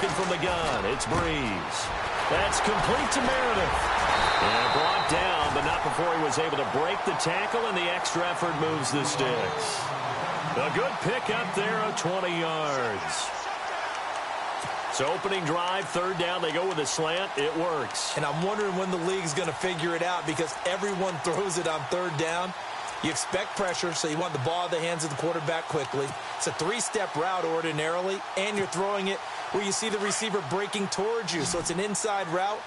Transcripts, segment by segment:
looking from the gun. It's Breeze. That's complete to Meredith. And brought down, but not before he was able to break the tackle, and the extra effort moves the sticks. A good pick up there of 20 yards. So opening drive, third down, they go with a slant. It works. And I'm wondering when the league's going to figure it out, because everyone throws it on third down. You expect pressure, so you want the ball in the hands of the quarterback quickly. It's a three-step route ordinarily, and you're throwing it where you see the receiver breaking towards you. So it's an inside route.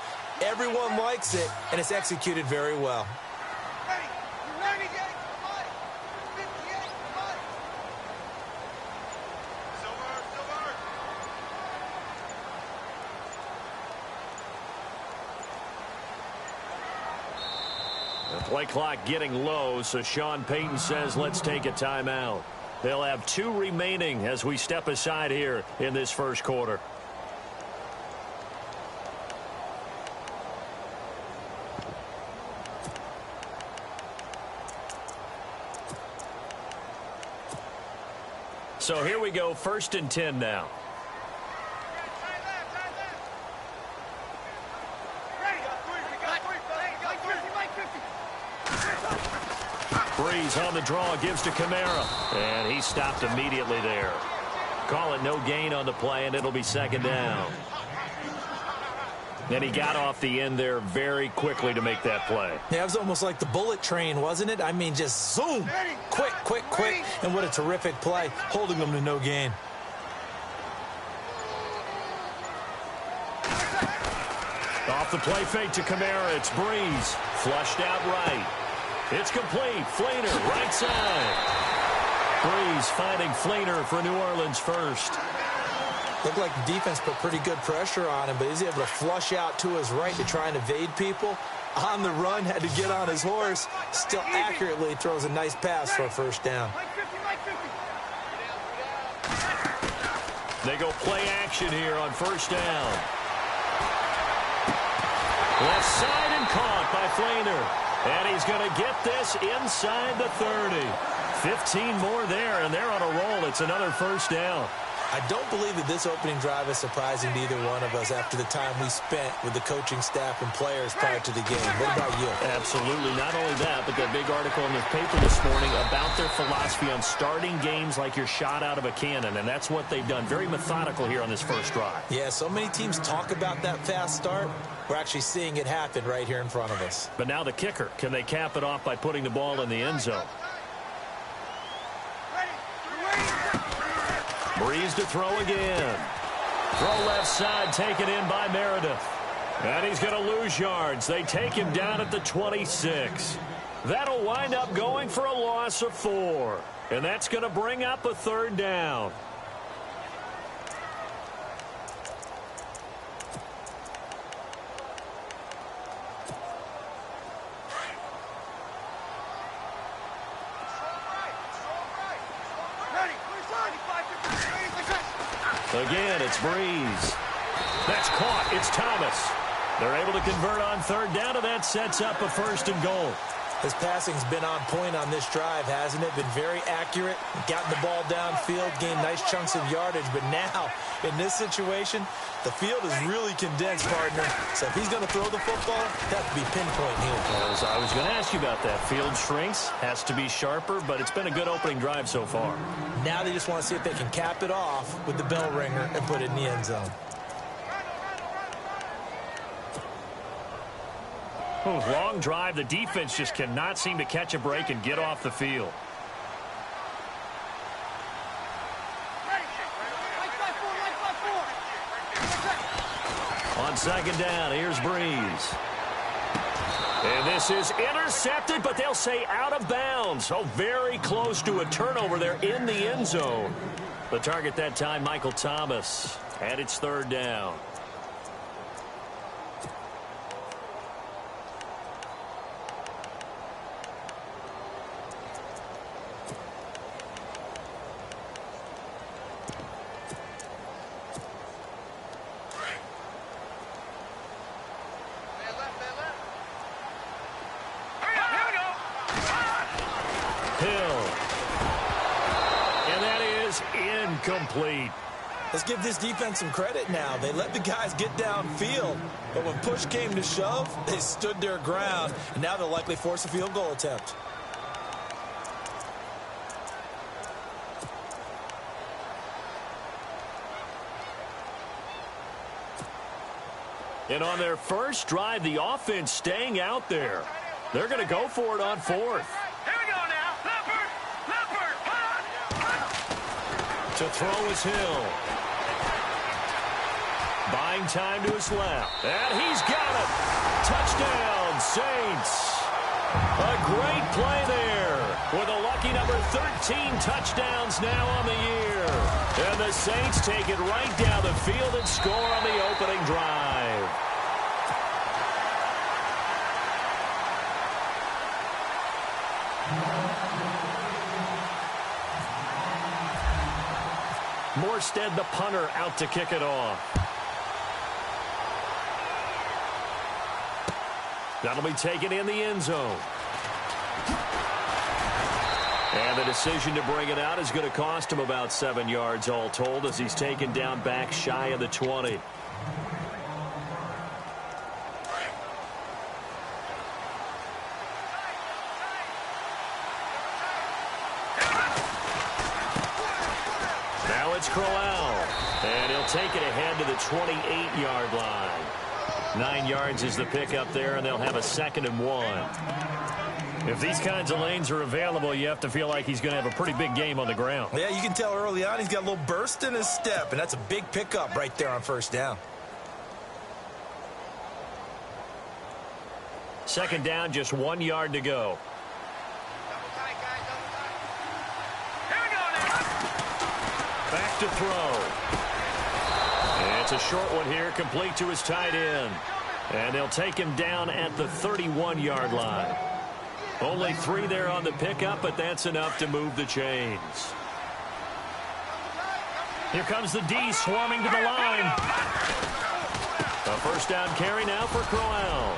Everyone likes it, and it's executed very well. The play clock getting low, so Sean Payton says let's take a timeout. They'll have 2 remaining as we step aside here in this first quarter. So here we go, 1st and 10 now. Breeze on the draw, gives to Kamara, and he stopped immediately there. Call it no gain on the play, and it'll be 2nd down. And he got off the end there very quickly to make that play. Yeah, it was almost like the bullet train, wasn't it? I mean, just zoom, quick, quick, quick, and what a terrific play, holding them to no gain. Off the play fake to Kamara, it's Breeze, flushed out right. It's complete. Fleener, right side. Breeze finding Fleener for New Orleans first. Looked like the defense put pretty good pressure on him, but he's able to flush out to his right to try and evade people. On the run, had to get on his horse. Still accurately throws a nice pass for a 1st down. They go play action here on 1st down. Left side and caught by Fleener. And he's going to get this inside the 30. 15 more there, and they're on a roll. It's another 1st down. I don't believe that this opening drive is surprising to either one of us after the time we spent with the coaching staff and players prior to the game. What about you? Absolutely. Not only that, but that big article in the paper this morning about their philosophy on starting games like you're shot out of a cannon, and that's what they've done. Very methodical here on this first drive. Yeah, so many teams talk about that fast start. We're actually seeing it happen right here in front of us. But now the kicker. Can they cap it off by putting the ball in the end zone? Breeze to throw again. Throw left side, taken in by Meredith. And he's going to lose yards. They take him down at the 26. That'll wind up going for a loss of 4. And that's going to bring up a 3rd down. Again, it's Breeze. That's caught. It's Thomas. They're able to convert on 3rd down, and that sets up a 1st and goal. His passing's been on point on this drive, hasn't it? Been very accurate. Gotten the ball downfield, gained nice chunks of yardage. But now, in this situation, the field is really condensed, partner. So if he's going to throw the football, that would be pinpoint here. As I was going to ask you about that. Field shrinks, has to be sharper, but it's been a good opening drive so far. Now they just want to see if they can cap it off with the bell ringer and put it in the end zone. Long drive. The defense just cannot seem to catch a break and get off the field. On 2nd down, here's Breeze. And this is intercepted, but they'll say out of bounds. So very close to a turnover there in the end zone. The target that time, Michael Thomas. And it's 3rd down. Complete. Let's give this defense some credit now. They let the guys get downfield, but when push came to shove, they stood their ground, and now they'll likely force a field goal attempt. And on their first drive, the offense staying out there. They're going to go for it on fourth. Here we go now. Leopard, To throw is Hill. Buying time to his left. And he's got it. Touchdown, Saints. A great play there with a lucky number 13 touchdowns now on the year. And the Saints take it right down the field and score on the opening drive. Morstead, the punter, out to kick it off. That'll be taken in the end zone. And the decision to bring it out is going to cost him about 7 yards all told as he's taken down back shy of the 20. Now it's Crowell. And he'll take it ahead to the 28-yard line. 9 yards is the pickup there, and they'll have a 2nd and 1. If these kinds of lanes are available, you have to feel like he's going to have a pretty big game on the ground. Yeah, you can tell early on he's got a little burst in his step, and that's a big pickup right there on first down. 2nd down, just 1 yard to go. Back to throw. And it's a short one here, complete to his tight end. And they'll take him down at the 31-yard line. Only 3 there on the pickup, but that's enough to move the chains. Here comes the D swarming to the line. A first down carry now for Crowell.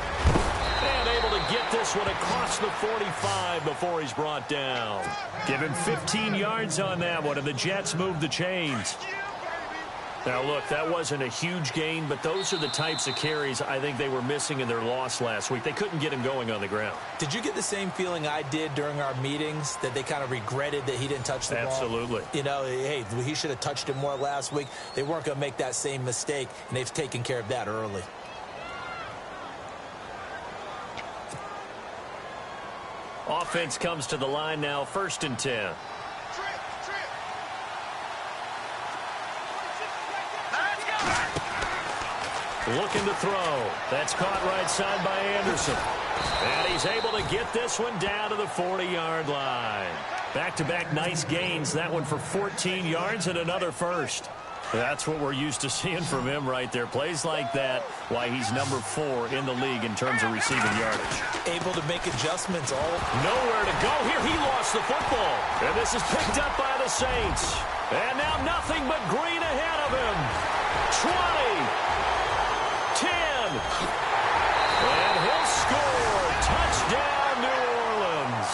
And able to get this one across the 45 before he's brought down. Give him 15 yards on that one, and the Jets move the chains. Now, look, that wasn't a huge gain, but those are the types of carries I think they were missing in their loss last week. They couldn't get him going on the ground. Did you get the same feeling I did during our meetings, that they kind of regretted that he didn't touch the ball? Absolutely. You know, hey, he should have touched it more last week. They weren't going to make that same mistake, and they've taken care of that early. Offense comes to the line now, 1st and 10. Looking to throw. That's caught right side by Anderson. And he's able to get this one down to the 40-yard line. Back-to-back nice gains. That one for 14 yards and another first. That's what we're used to seeing from him right there. Plays like that, why he's number 4 in the league in terms of receiving yardage. Able to make adjustments. Nowhere to go here. He lost the football. And this is picked up by the Saints. And now nothing but green ahead of him. 20. 10. And he'll score. Touchdown, New Orleans.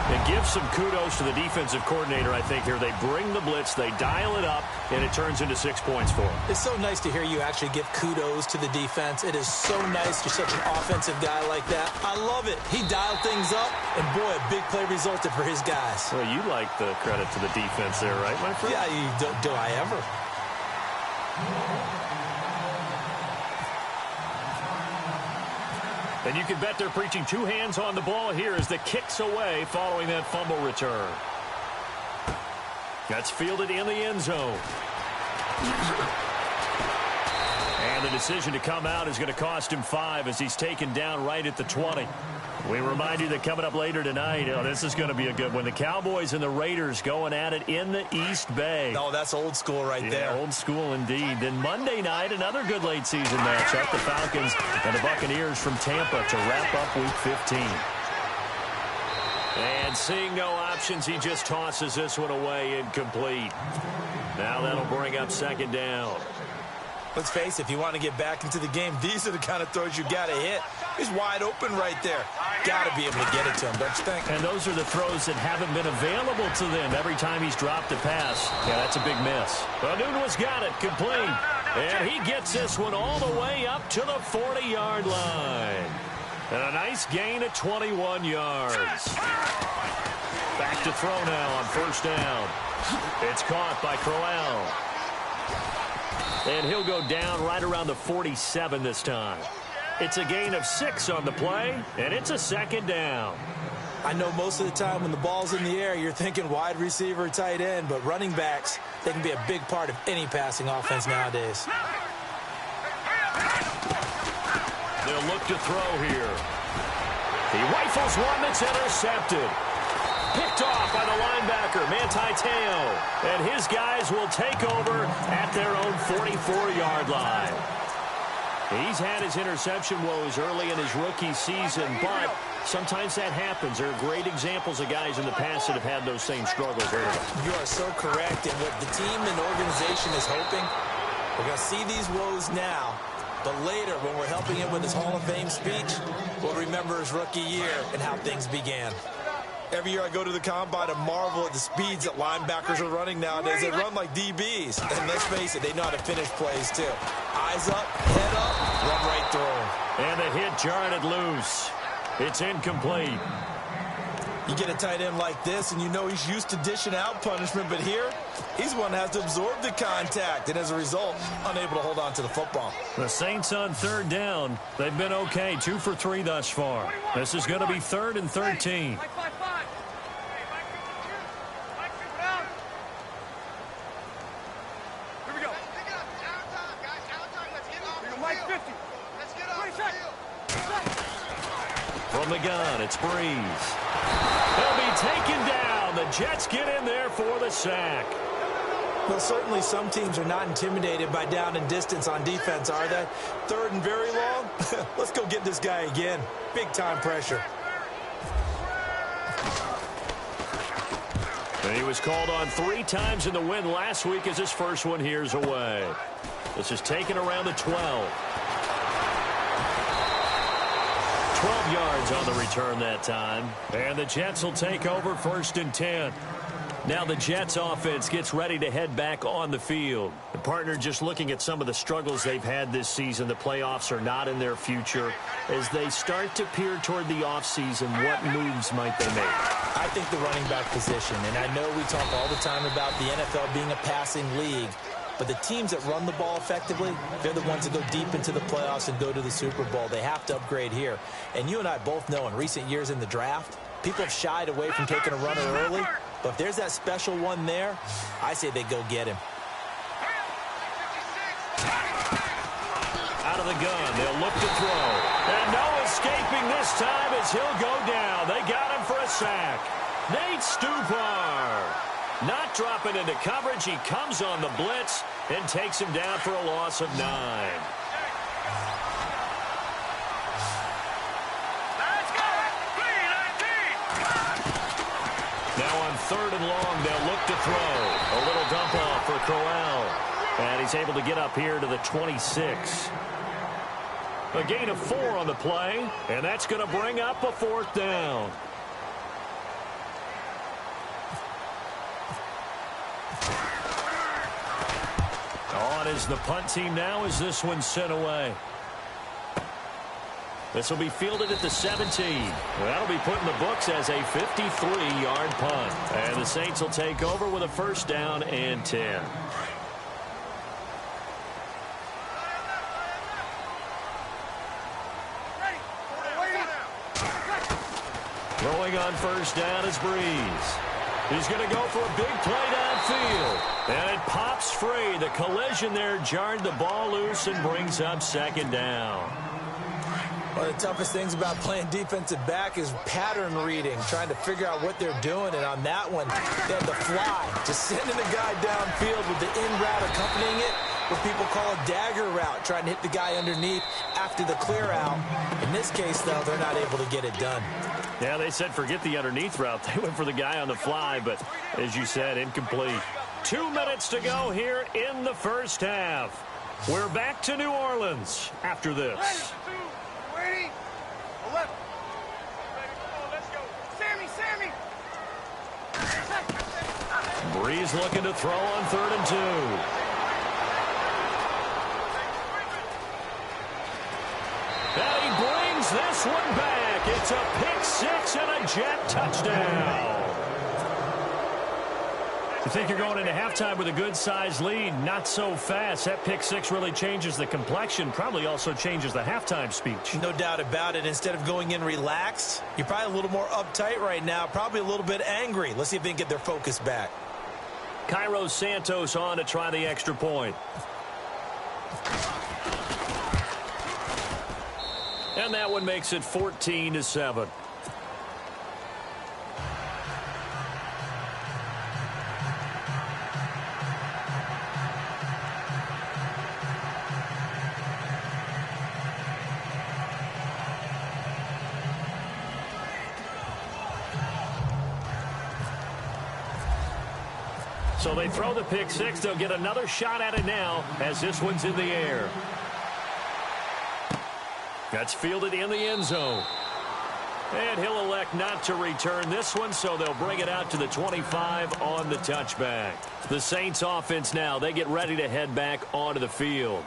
It gives some kudos to the defensive coordinator, I think, here. They bring the blitz, they dial it up, and it turns into 6 points for them. It's so nice to hear you actually give kudos to the defense. It is so nice. You're such an offensive guy like that. I love it. He dialed things up, and boy, a big play resulted for his guys. Well, you like the credit to the defense there, right, my friend? Yeah, do I ever? And you can bet they're preaching 2 hands on the ball here as the kick's away following that fumble return. That's fielded in the end zone. And the decision to come out is going to cost him 5 as he's taken down right at the 20. We remind you that coming up later tonight, this is going to be a good one. The Cowboys and the Raiders going at it in the East Bay. Oh, that's old school right there. Old school indeed. Then Monday night, another good late season matchup. The Falcons and the Buccaneers from Tampa to wrap up Week 15. And seeing no options, he just tosses this one away incomplete. Now that'll bring up 2nd down. Let's face it, if you want to get back into the game, these are the kind of throws you got to hit. He's wide open right there. Got to be able to get it to him, don't you think? And those are the throws that haven't been available to them every time he's dropped a pass. Yeah, that's a big miss. Anunwa's got it, complete. And he gets this one all the way up to the 40-yard line. And a nice gain of 21 yards. Back to throw now on first down. It's caught by Crowell. And he'll go down right around the 47 this time. It's a gain of 6 on the play, and it's a second down. I know most of the time when the ball's in the air, you're thinking wide receiver, tight end, but running backs, they can be a big part of any passing offense nowadays. They'll look to throw here. He rifles one that's intercepted. Picked off by the linebacker, Manti Te'o. And his guys will take over at their own 44-yard line. He's had his interception woes early in his rookie season, but sometimes that happens. There are great examples of guys in the past that have had those same struggles early. You are so correct. And what the team and organization is hoping, we're going to see these woes now. But later, when we're helping him with his Hall of Fame speech, we'll remember his rookie year and how things began. Every year I go to the combine and marvel at the speeds that linebackers are running nowadays. They run like DBs. And let's face it, they know how to finish plays too. Eyes up, head up, run right through them. And the hit jarred it loose. It's incomplete. You get a tight end like this, and you know he's used to dishing out punishment. But here, he's one that has to absorb the contact. And as a result, unable to hold on to the football. The Saints on third down. They've been okay, 2 for 3 thus far. This is going to be 3rd and 13. From the gun, it's Breeze. He'll be taken down. The Jets get in there for the sack. Well, certainly some teams are not intimidated by down and distance on defense, are they? 3rd and very long? Let's go get this guy again. Big-time pressure. And he was called on 3 times in the win last week as his first one here's away. This is taken around the 12. 12 yards on the return that time. And the Jets will take over 1st and 10. Now the Jets offense gets ready to head back on the field. The partner just looking at some of the struggles they've had this season. The playoffs are not in their future. As they start to peer toward the offseason, what moves might they make? I think the running back position, and I know we talk all the time about the NFL being a passing league, but the teams that run the ball effectively, they're the ones that go deep into the playoffs and go to the Super Bowl. They have to upgrade here. And you and I both know in recent years in the draft, people have shied away from taking a runner early. But if there's that special one there, I say they go get him. Out of the gun, they'll look to throw. And no escaping this time as he'll go down. They got him for a sack. Nate Stupar. Not dropping into coverage. He comes on the blitz and takes him down for a loss of 9. Now on 3rd and long, they'll look to throw. A little dump off for Crowell. And he's able to get up here to the 26. A gain of 4 on the play, and that's going to bring up a 4th down. On is the punt team now as this one's sent away. This will be fielded at the 17. That'll be put in the books as a 53-yard punt. And the Saints will take over with a 1st down and 10. Throwing on 1st down is Breeze. He's going to go for a big play downfield. And it pops free. The collision there jarred the ball loose and brings up 2nd down. One of the toughest things about playing defensive back is pattern reading, trying to figure out what they're doing. And on that one, they had the fly, just sending the guy downfield with the in route accompanying it, what people call a dagger route, trying to hit the guy underneath after the clear out. In this case, though, they're not able to get it done. Yeah, they said forget the underneath route. They went for the guy on the fly, but as you said, incomplete. 2 minutes to go here in the 1st half. We're back to New Orleans after this. Waiting. 11. Let's go. Sammy. Breeze looking to throw on 3rd and 2. And he brings this one back. It's a pick six and a Jet touchdown. You think you're going into halftime with a good-sized lead? Not so fast. That pick six really changes the complexion, probably also changes the halftime speech. No doubt about it. Instead of going in relaxed, you're probably a little more uptight right now, probably a little bit angry. Let's see if they can get their focus back. Cairo Santos on to try the extra point. And that one makes it 14-7. So they throw the pick six. They'll get another shot at it now as this one's in the air. That's fielded in the end zone. And he'll elect not to return this one, so they'll bring it out to the 25 on the touchback. The Saints offense now, they get ready to head back onto the field.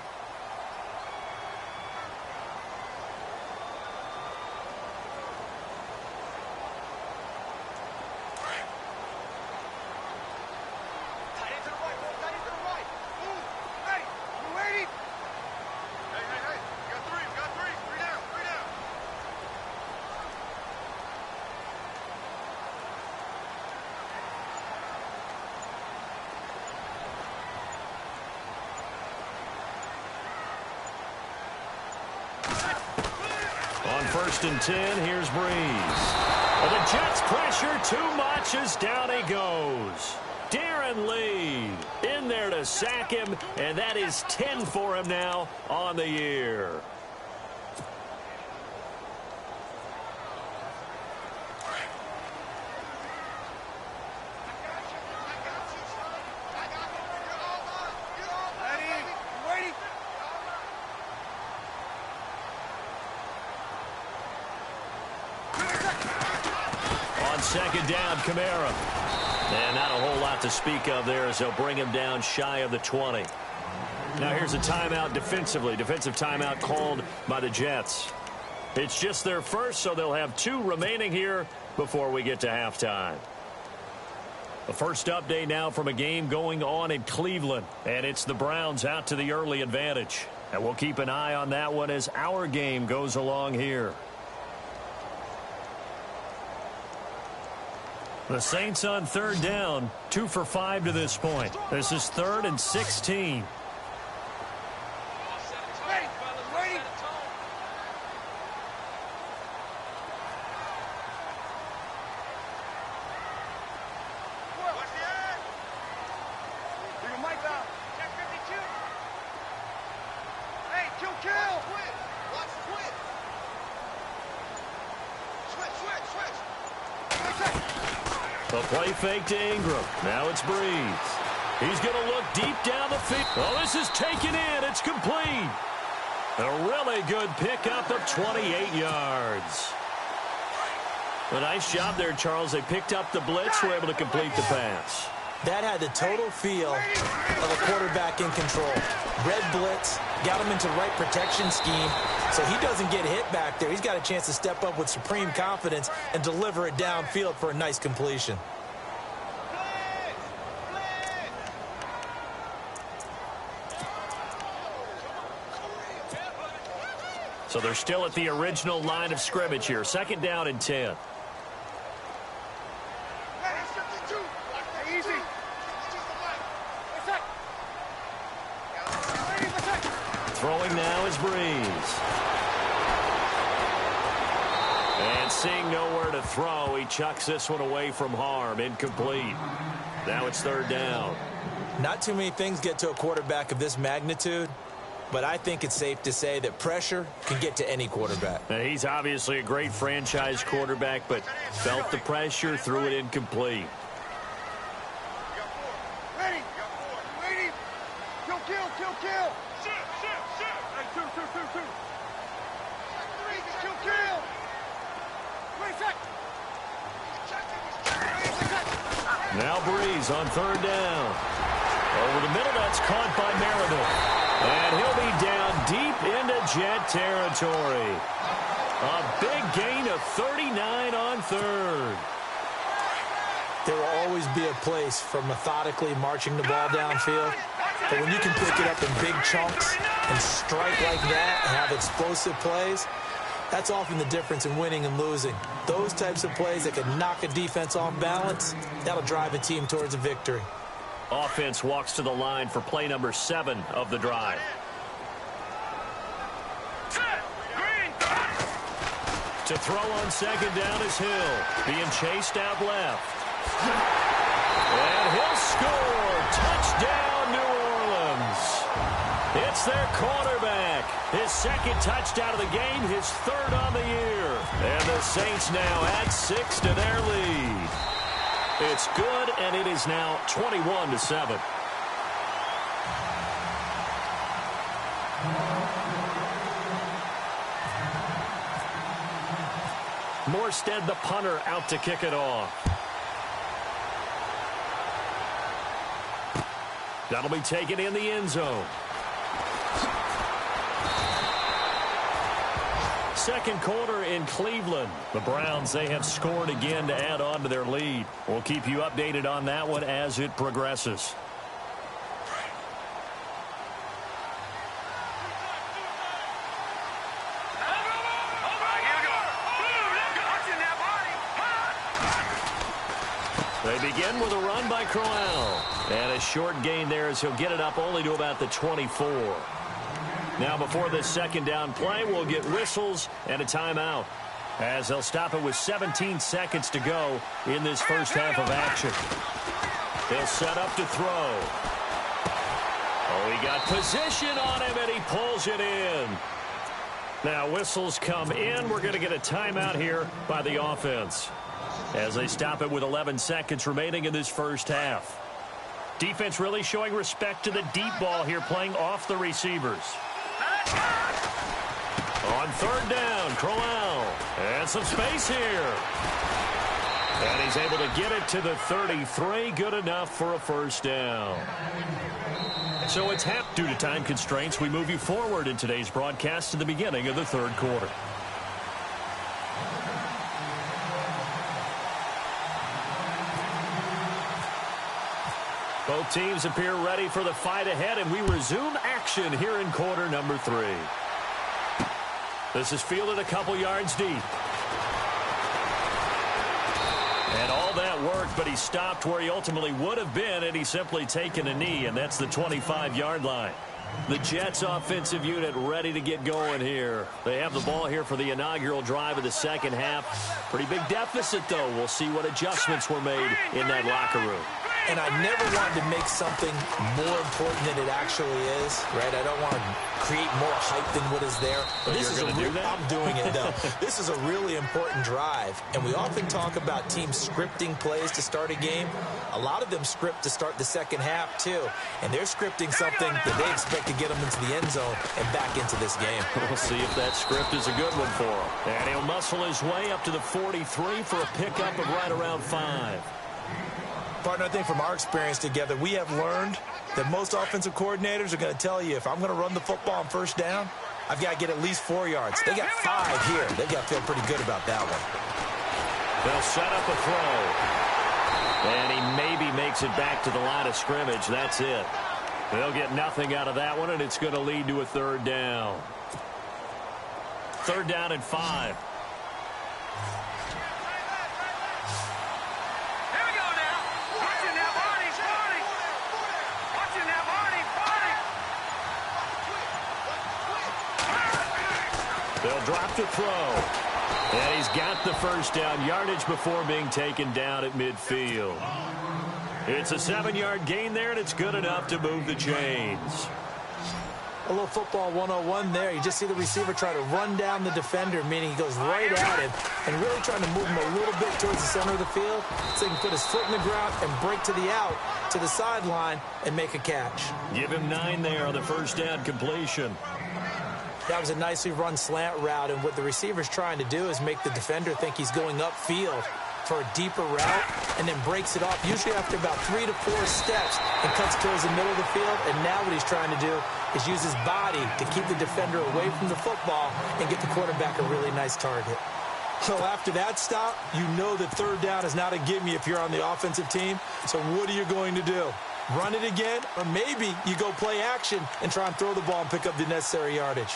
On 1st and 10, here's Breeze. Well, the Jets pressure too much as down he goes. Darren Lee in there to sack him, and that is 10 for him now on the year. Second down, Kamara. And not a whole lot to speak of there as they'll bring him down shy of the 20. Now here's a timeout defensively. Defensive timeout called by the Jets. It's just their first, so they'll have 2 remaining here before we get to halftime. The first update now from a game going on in Cleveland. And it's the Browns out to the early advantage. And we'll keep an eye on that one as our game goes along here. The Saints on 3rd down, 2 for 5 to this point. This is 3rd and 16. The play fake to Ingram. Now it's Breeze. He's going to look deep down the field. Well, this is taken in. It's complete. A really good pickup of 28 yards. A nice job there, Charles. They picked up the blitz, were able to complete the pass. That had the total feel of a quarterback in control. Red blitz, got him into the right protection scheme, so he doesn't get hit back there. He's got a chance to step up with supreme confidence and deliver it downfield for a nice completion. So they're still at the original line of scrimmage here. 2nd down and 10. Throwing now is Breeze. And seeing nowhere to throw, he chucks this one away from harm. Incomplete. Now it's 3rd down. Not too many things get to a quarterback of this magnitude, but I think it's safe to say that pressure can get to any quarterback. Now, he's obviously a great franchise quarterback, but felt the pressure, threw it incomplete. Ready. Waiting. Kill. Now Breeze on third down. Over the middle, that's caught by Meredith. And he'll be down deep into Jet territory. A big gain of 39 on third. There will always be a place for methodically marching the ball downfield. But when you can pick it up in big chunks and strike like that and have explosive plays, that's often the difference in winning and losing. Those types of plays that can knock a defense off balance, that'll drive a team towards a victory. Offense walks to the line for play number 7 of the drive. To throw on second down is Hill, being chased out left. And he'll score. Touchdown, New Orleans. It's their quarterback. His second touchdown of the game, his third on the year. And the Saints now add 6 to their lead. It's good, and it is now 21-7. Morstead, the punter, out to kick it off. That'll be taken in the end zone. Second quarter in Cleveland. The Browns, they have scored again to add on to their lead. We'll keep you updated on that one as it progresses. They begin with a run by Crowell. And a short gain there as he'll get it up only to about the 24. Now before this second down play, we'll get whistles and a timeout, as they'll stop it with 17 seconds to go in this first half of action. They'll set up to throw. Oh, he got position on him, and he pulls it in. Now whistles come in. We're going to get a timeout here by the offense, as they stop it with 11 seconds remaining in this first half. Defense really showing respect to the deep ball here, playing off the receivers. On third down, Crowell. And some space here. And he's able to get it to the 33. Good enough for a first down. So it's half. Due to time constraints, we move you forward in today's broadcast to the beginning of the third quarter. Both teams appear ready for the fight ahead, and we resume action here in quarter number 3. This is fielded a couple yards deep. And all that worked, but he stopped where he ultimately would have been, and he's simply taken a knee, and that's the 25-yard line. The Jets offensive unit ready to get going here. They have the ball here for the inaugural drive of the second half. Pretty big deficit, though. We'll see what adjustments were made in that locker room. And I never wanted to make something more important than it actually is, right? I don't want to create more hype than what is there. But this is I'm doing it, though. This is a really important drive. And we often talk about teams scripting plays to start a game. A lot of them script to start the second half, too. And they're scripting something that they expect to get them into the end zone and back into this game. We'll see if that script is a good one for him. And he'll muscle his way up to the 43 for a pickup of right around 5. Partner, I think from our experience together, we have learned that most offensive coordinators are going to tell you, if I'm going to run the football on first down, I've got to get at least 4 yards. They got 5 here. They've got to feel pretty good about that one. They'll set up a throw. And he maybe makes it back to the line of scrimmage. That's it. They'll get nothing out of that one, and it's going to lead to a third down. Third down and 5. They'll drop to throw. And he's got the first down, yardage before being taken down at midfield. It's a 7-yard gain there, and it's good enough to move the chains. A little football 101 there. You just see the receiver try to run down the defender, meaning he goes right at him and really trying to move him a little bit towards the center of the field so he can put his foot in the ground and break to the out, to the sideline, and make a catch. Give him 9 there on the first down completion. That was a nicely run slant route, and what the receiver's trying to do is make the defender think he's going upfield for a deeper route and then breaks it off, usually after about 3 to 4 steps, and cuts towards the middle of the field. And now what he's trying to do is use his body to keep the defender away from the football and get the quarterback a really nice target. So after that stop, you know that third down is not a gimme if you're on the offensive team. So what are you going to do? Run it again? Or maybe you go play action and try and throw the ball and pick up the necessary yardage.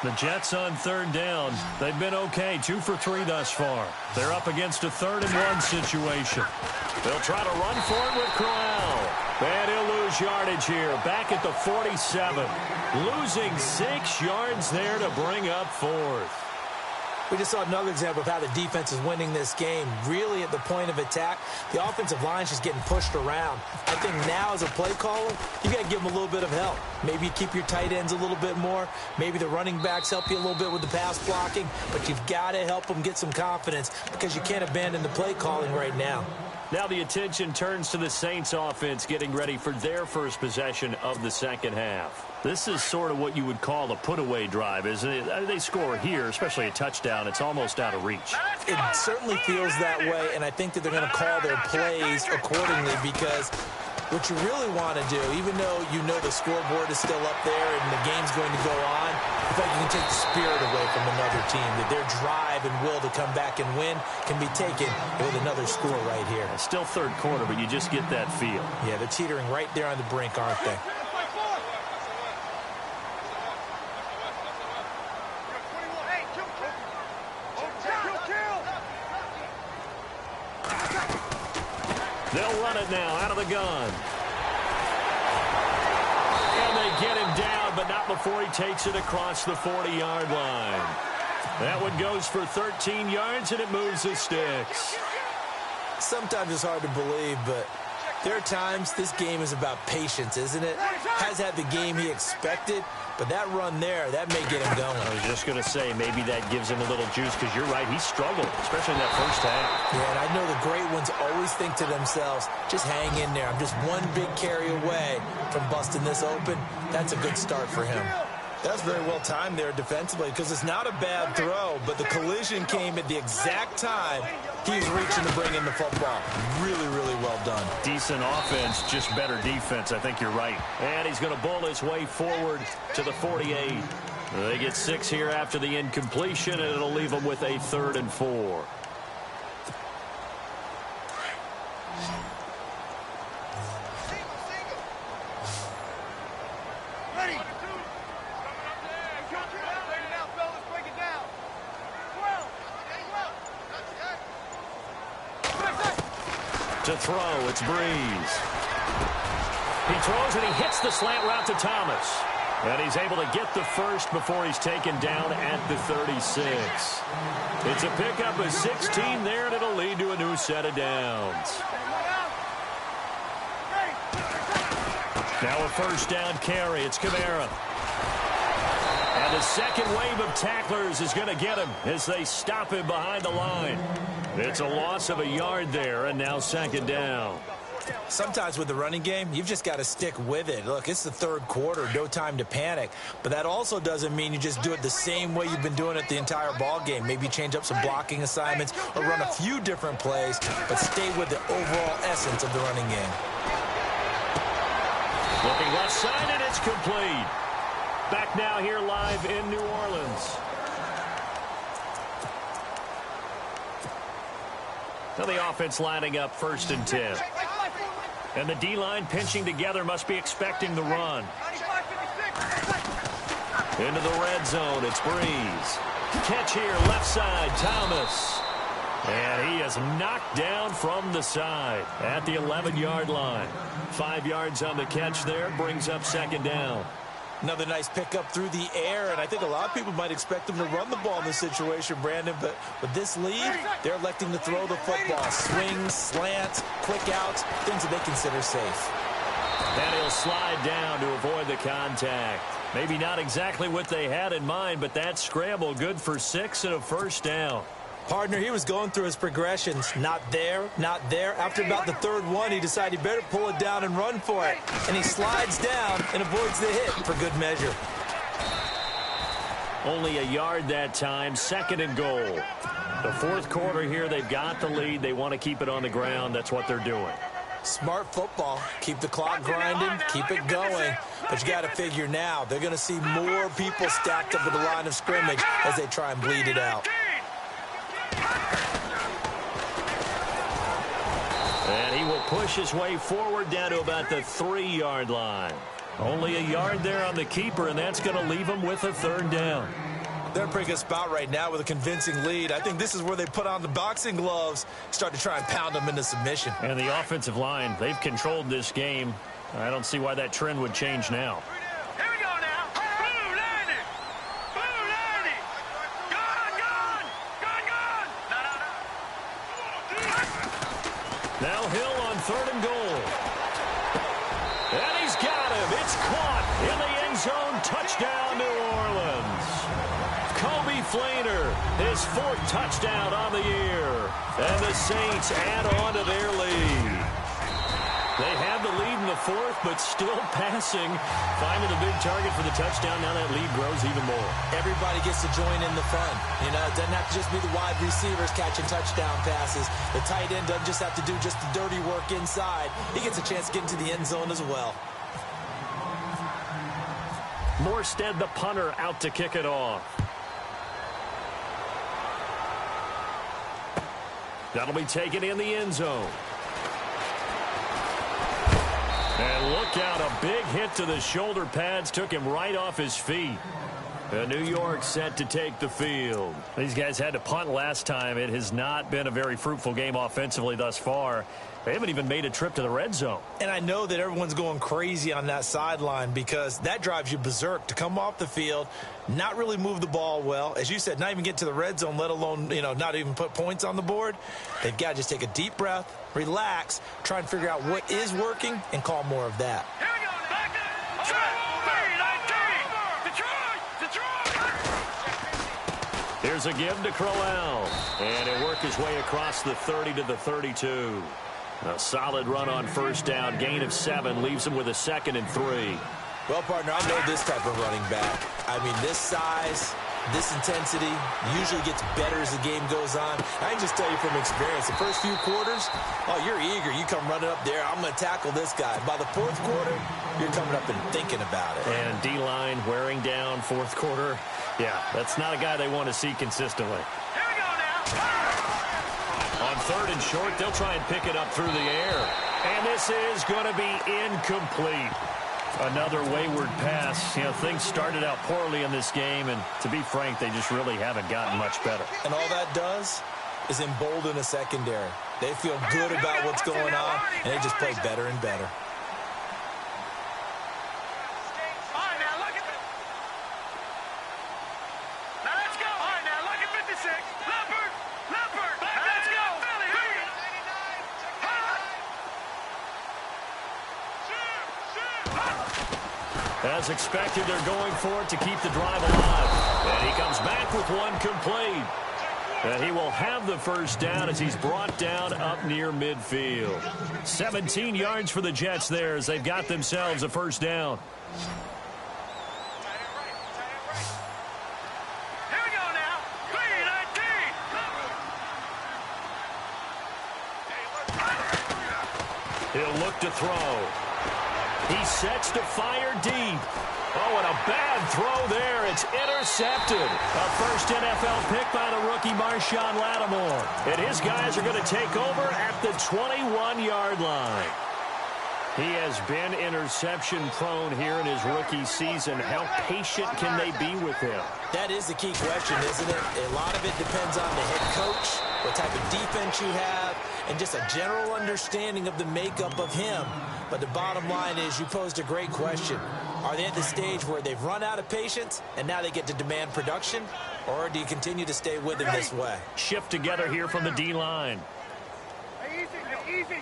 The Jets on third down. They've been okay, 2 for 3 thus far. They're up against a 3rd-and-1 situation. They'll try to run for it with Crowell. And he'll lose yardage here, back at the 47. Losing 6 yards there to bring up 4th. We just saw another example of how the defense is winning this game. Really at the point of attack, the offensive line is just getting pushed around. I think now as a play caller, you got to give them a little bit of help. Maybe you keep your tight ends a little bit more. Maybe the running backs help you a little bit with the pass blocking. But you've got to help them get some confidence because you can't abandon the play calling right now. Now the attention turns to the Saints offense getting ready for their first possession of the second half. This is sort of what you would call a put-away drive, isn't it? They score here, especially a touchdown. It's almost out of reach. It certainly feels that way, and I think that they're going to call their plays accordingly because what you really want to do, even though you know the scoreboard is still up there and the game's going to go on, I think you can take the spirit away from another team, that their drive and will to come back and win can be taken with another score right here. It's still third quarter, but you just get that feel. Yeah, they're teetering right there on the brink, aren't they? They'll run it now out of the gun. And they get him down, but not before he takes it across the 40-yard line. That one goes for 13 yards, and it moves the sticks. Sometimes it's hard to believe, but there are times this game is about patience, isn't it? Has had the game he expected, but that run there, that may get him going. I was just going to say, maybe that gives him a little juice, because you're right, he struggled, especially in that first half. Yeah, and I know the great ones always think to themselves, just hang in there. I'm just one big carry away from busting this open. That's a good start for him. That's very well timed there defensively because it's not a bad throw, but the collision came at the exact time he was reaching to bring in the football. Really, really well done. Decent offense, just better defense. I think you're right. And he's going to bull his way forward to the 48. They get 6 here after the incompletion, and it'll leave them with a 3rd and 4. To throw, it's Breeze. He throws and he hits the slant route to Thomas. And he's able to get the first before he's taken down at the 36. It's a pickup of 16 there, and it'll lead to a new set of downs. Now a first down carry. It's Kamara. And the second wave of tacklers is going to get him as they stop him behind the line. It's a loss of a yard there, and now second down. Sometimes with the running game, you've just got to stick with it. Look, it's the third quarter, no time to panic. But that also doesn't mean you just do it the same way you've been doing it the entire ball game. Maybe change up some blocking assignments or run a few different plays, but stay with the overall essence of the running game. Looking left side, and it's complete. Back now here live in New Orleans. Now the offense lining up 1st and 10. And the D-line pinching together, must be expecting the run. Into the red zone, it's Breeze. Catch here, left side, Thomas. And he is knocked down from the side at the 11-yard line. 5 yards on the catch there, brings up second down. Another nice pickup through the air, and I think a lot of people might expect them to run the ball in this situation, Brandon, but with this lead, they're electing to throw the football. Swings, slants, quick outs, things that they consider safe. And he'll slide down to avoid the contact. Maybe not exactly what they had in mind, but that scramble good for 6 and a first down. Partner, he was going through his progressions. Not there, not there. After about the third one, he decided he better pull it down and run for it. And he slides down and avoids the hit for good measure. Only a yard that time, 2nd and goal. The fourth quarter here, they've got the lead. They want to keep it on the ground. That's what they're doing. Smart football. Keep the clock grinding, keep it going. But you got to figure now, they're going to see more people stacked up at the line of scrimmage as they try and bleed it out. And he will push his way forward down to about the 3-yard line. Only a yard there on the keeper, and that's going to leave him with a 3rd down. They're in a pretty good spot right now with a convincing lead. I think this is where they put on the boxing gloves, start to try and pound them into submission. And the offensive line, they've controlled this game. I don't see why that trend would change now. Here we go now. Blue 90. Blue 90. Gone, gone. Gone, gone. No. Now Hill on 3rd and goal. And he's got him. It's caught in the end zone. Touchdown, New Orleans. Kobe Fleener, his 4th touchdown on the year. And the Saints add on to their lead. They had the lead in the 4th, but still passing. Finding a big target for the touchdown. Now that lead grows even more. Everybody gets to join in the fun. You know, it doesn't have to just be the wide receivers catching touchdown passes. The tight end doesn't just have to do just the dirty work inside. He gets a chance to get into the end zone as well. Morstead, the punter, out to kick it off. That'll be taken in the end zone. And look out, a big hit to the shoulder pads took him right off his feet. New York set to take the field. These guys had to punt last time. It has not been a very fruitful game offensively thus far. They haven't even made a trip to the red zone. And I know that everyone's going crazy on that sideline because that drives you berserk to come off the field, not really move the ball well. As you said, not even get to the red zone, let alone, not even put points on the board. They've got to just take a deep breath, relax, try and figure out what is working, and call more of that. Here we go. Back Detroit. Here's a give to Crowell. And it worked his way across the 30 to the 32. A solid run on 1st down. Gain of 7 leaves him with a 2nd and 3. Well, partner, I know this type of running back. I mean, this size, this intensity usually gets better as the game goes on. I can just tell you from experience, the first few quarters, you're eager. You come running up there, I'm going to tackle this guy. By the 4th quarter, you're coming up and thinking about it. And D-line wearing down 4th quarter. Yeah, that's not a guy they want to see consistently. Here we go now. On 3rd and short, they'll try and pick it up through the air. And this is going to be incomplete. Another wayward pass. Things started out poorly in this game, and to be frank, they just really haven't gotten much better. And all that does is embolden a secondary. They feel good about what's going on, and they just play better and better. As expected, they're going for it to keep the drive alive. And he comes back with one complete. And he will have the 1st down as he's brought down up near midfield. 17 yards for the Jets there as they've got themselves a 1st down. Here we go now. 3-19. He'll look to throw. He sets to fire deep. Oh, and a bad throw there. It's intercepted. A first NFL pick by the rookie Marshawn Lattimore. And his guys are going to take over at the 21-yard line. He has been interception-prone here in his rookie season. How patient can they be with him? That is the key question, isn't it? A lot of it depends on the head coach, what type of defense you have, and just a general understanding of the makeup of him. But the bottom line is you posed a great question. Are they at the stage where they've run out of patience and now they get to demand production? Or do you continue to stay with him this way? Shift together here from the D-line. Hey, easy. Hey, easy.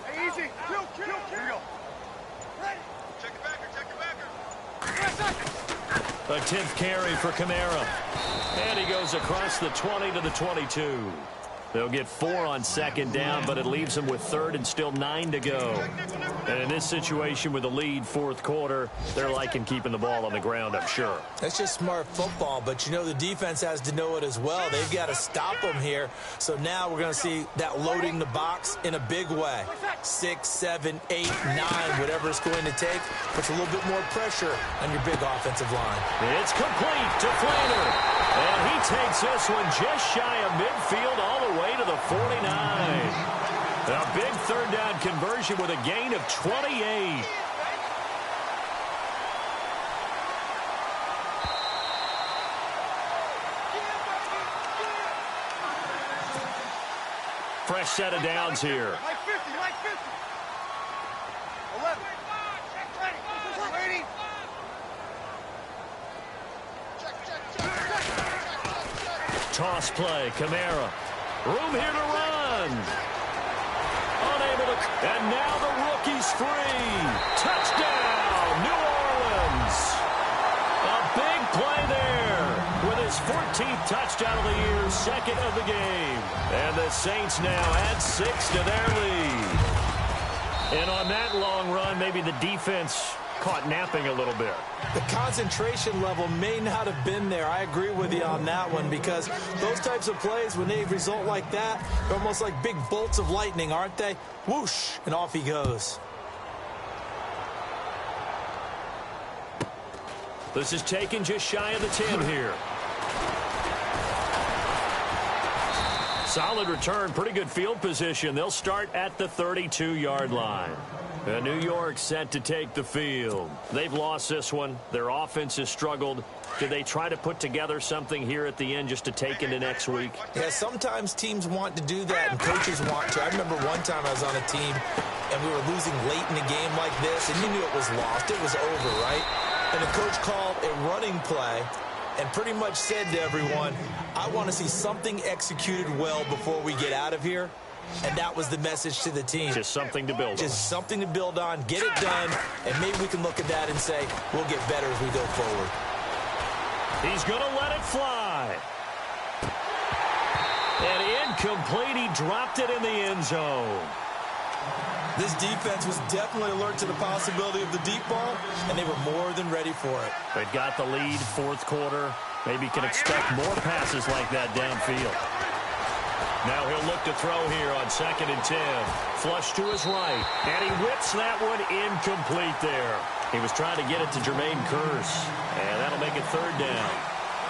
Hey, easy. Kill. Here we go. Ready. Check your backer. Yes, sir. A 10th carry for Kamara. And he goes across the 20 to the 22. They'll get 4 on second down, but it leaves them with third and still 9 to go. And in this situation with a lead fourth quarter, they're liking keeping the ball on the ground, I'm sure. That's just smart football, but you know the defense has to know it as well. They've got to stop them here. So now we're going to see that loading the box in a big way. 6, 7, 8, 9, whatever it's going to take, puts a little bit more pressure on your big offensive line. It's complete to Fleener. And he takes this one just shy of midfield all the way to the 49. A big third down conversion with a gain of 28. Fresh set of downs here. Like 50, like 50. 11. Waiting. Toss play, Kamara. Room here to run. Unable to... And now the rookie's free. Touchdown, New Orleans. A big play there with his 14th touchdown of the year, second of the game. And the Saints now add 6 to their lead. And on that long run, maybe the defense caught napping a little bit. The concentration level may not have been there. I agree with you on that one, because those types of plays, when they result like that, they're almost like big bolts of lightning, aren't they? Whoosh, and off he goes. This is taken just shy of the 10 here. Solid return, pretty good field position. They'll start at the 32-yard line. New York set to take the field. They've lost this one. Their offense has struggled. Do they try to put together something here at the end just to take into next week? Yeah, sometimes teams want to do that and coaches want to. I remember one time I was on a team and we were losing late in a game like this, and you knew it was lost. It was over, right? And the coach called a running play and pretty much said to everyone, I want to see something executed well before we get out of here. And that was the message to the team. Just something to build on. Just something to build on, get it done, and maybe we can look at that and say, we'll get better as we go forward. He's going to let it fly. And incomplete. He dropped it in the end zone. This defense was definitely alert to the possibility of the deep ball, and they were more than ready for it. They've got the lead, fourth quarter. Maybe can expect more passes like that downfield. Now he'll look to throw here on 2nd and 10. Flush to his right. And he whips that one incomplete there. He was trying to get it to Jermaine Kearse. And that'll make it third down.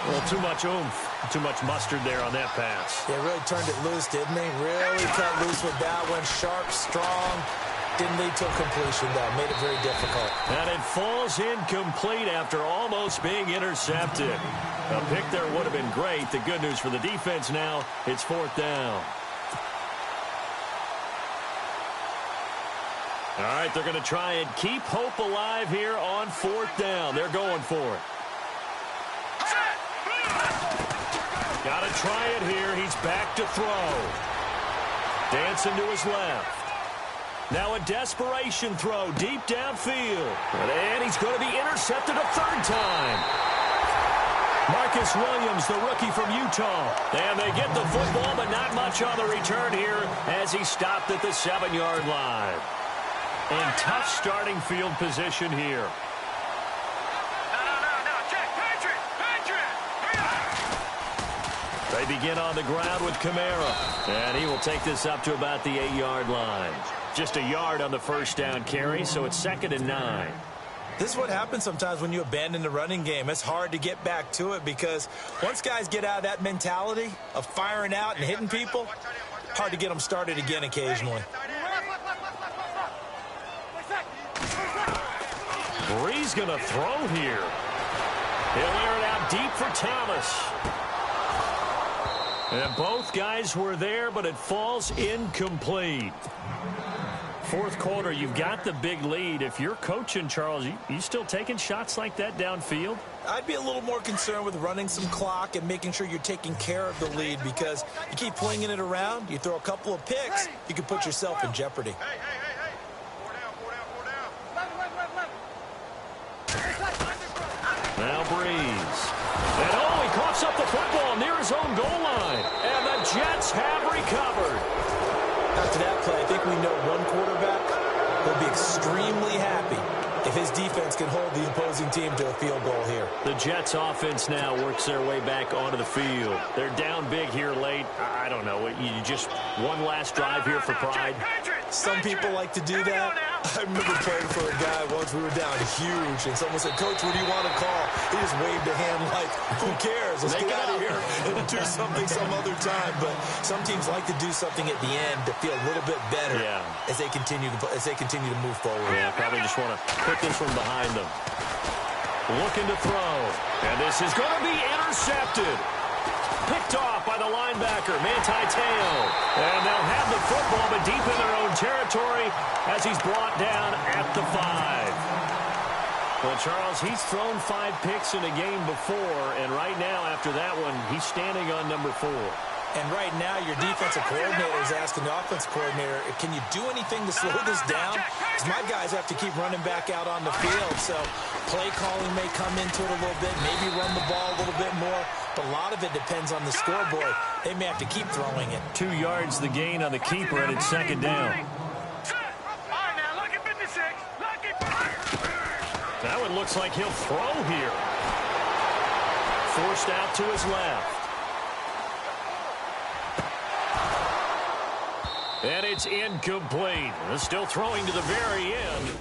Well, too much oomph, too much mustard there on that pass. Yeah, really turned it loose, didn't he? Really cut loose with that one. Sharp, strong. Didn't lead to a completion, though. Made it very difficult. And it falls incomplete after almost being intercepted. A pick there would have been great. The good news for the defense now, it's fourth down. All right, they're going to try and keep hope alive here on fourth down. They're going for it. Got to try it here. He's back to throw. Dancing to his left. Now a desperation throw deep downfield. And he's going to be intercepted a third time. Marcus Williams, the rookie from Utah. And they get the football, but not much on the return here as he stopped at the 7-yard line. And tough starting field position here. They begin on the ground with Kamara. And he will take this up to about the 8-yard line. Just a yard on the first down carry, so it's 2nd and 9. This is what happens sometimes when you abandon the running game. It's hard to get back to it because once guys get out of that mentality of firing out and hitting people, hard to get them started again occasionally. Bree's going to throw here. He'll air it out deep for Thomas. And both guys were there, but it falls incomplete. Fourth quarter, you've got the big lead. If you're coaching, Charles, you still taking shots like that downfield? I'd be a little more concerned with running some clock and making sure you're taking care of the lead, because you keep flinging it around, you throw a couple of picks, you can put yourself in jeopardy. Hey. 4 down. Now Breeze. own goal line. And the Jets have recovered. After that play, I think we know one quarterback will be extremely happy if his defense can hold the opposing team to a field goal here. The Jets offense now works their way back onto the field. They're down big here late. I don't know. You just one last drive here for pride. Some people like to do that. I remember playing for a guy once. We were down huge, and someone said, "Coach, what do you want to call?" He just waved a hand like, "Who cares? Let's get out of here and do something some other time." But some teams like to do something at the end to feel a little bit better as they continue to move forward. Yeah, probably just want to put this one behind them. Looking to throw, and this is going to be intercepted. Picked off by the linebacker, Manti Te'o. And they'll have the football, but deep in their own territory as he's brought down at the 5. Well, Charles, he's thrown 5 picks in a game before, and right now, after that one, he's standing on number 4. And right now, your defensive coordinator is asking the offensive coordinator, can you do anything to slow this down? Because my guys have to keep running back out on the field. So play calling may come into it a little bit, maybe run the ball a little bit more. But a lot of it depends on the scoreboard. They may have to keep throwing it. 2 yards the gain on the keeper, and it's second down. That one looks like he'll throw here. Forced out to his left. And it's incomplete. Still throwing to the very end.